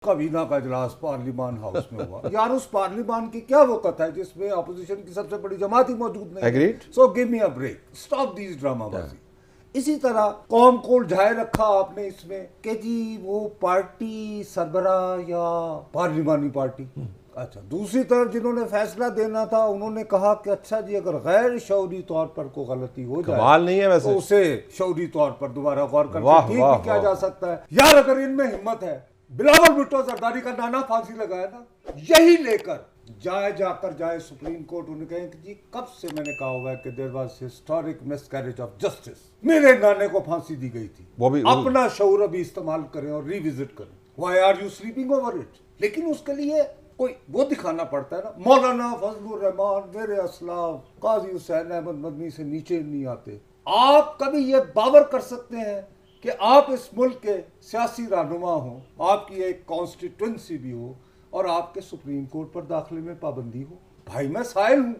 कबीना का इजलास parliament house में हुआ। यार उस पार्लिमान की क्या वक़्त है जिसमें अपोजिशन की सबसे बड़ी जमात ही मौजूद नहीं है। So give me a break, stop these ड्रामाबाजी। इसी तरह कौम को उलझाए रखा आपने इसमें कि जी वो पार्टी सरबरा या पार्लिमानी पार्टी। अच्छा, दूसरी तरफ जिन्होंने फैसला देना था उन्होंने कहा कि अच्छा जी अगर गैर शौरी तौर पर कोई गलती हो जाए नहीं है वैसे तो उसे शौरी तौर पर दोबारा गौर करके ठीक भी किया जा सकता है। यार अगर इनमें हिम्मत है, बिलावल भुट्टो जरदारी का नाना फांसी लगाया ना, यही लेकर जाकर जाए सुप्रीम कोर्ट। उन्हें कहें कि जी कब से मैंने कहा हुआ है कि there was historic miscarriage of justice, मेरे नाने को फांसी दी गई थी, वो भी अपना शऊर अभी इस्तेमाल करें और रिविजिट करें। Why are you sleeping over it? लेकिन उसके लिए कोई वो दिखाना पड़ता है ना। मौलाना फजलुर रहमान, मेरे असलाफ, काजी हुसैन अहमद मदनी से नीचे नहीं आते। आप कभी ये बावर कर सकते हैं कि आप इस मुल्क के सियासी रहनुमा हो, आपकी एक कॉन्स्टिट्यूंसी भी हो और आपके सुप्रीम कोर्ट पर दाखिले में पाबंदी हो? भाई मैं साइल हूं,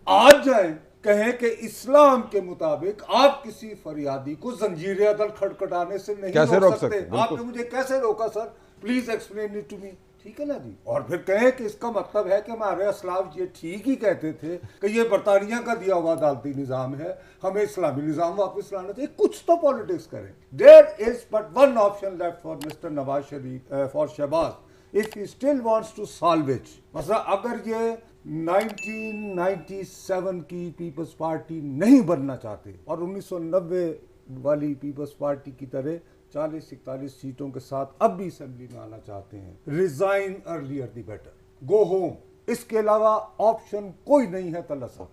आज जाएं कहें कि इस्लाम के मुताबिक आप किसी फरियादी को जंजीर अदल खड़खड़ाने से नहीं रोक सकते। आपने मुझे कैसे रोका sir? Please explain it to me. ठीक है ना जी। और फिर कहें कि इसका मतलब है कि हमारे असलाफ ये ठीक ही कहते थे कि ये बरतानिया का दिया हुआ अदालती निजाम है, हमें इस्लामी निजाम वापस लाना चाहिए। कुछ तो पॉलिटिक्स करें। There is but one option left for mister Nawaz Sharif, for Shahbaz, if he still wants to salvage. मतलब अगर ये 1997 की पीपल्स पार्टी नहीं बनना चाहते और 1990 वाली पीपल्स पार्टी की तरह 40-41 सीटों के साथ अब भी असेंबली में आना चाहते हैं, resign earlier the better, go home. इसके अलावा ऑप्शन कोई नहीं है तलसा।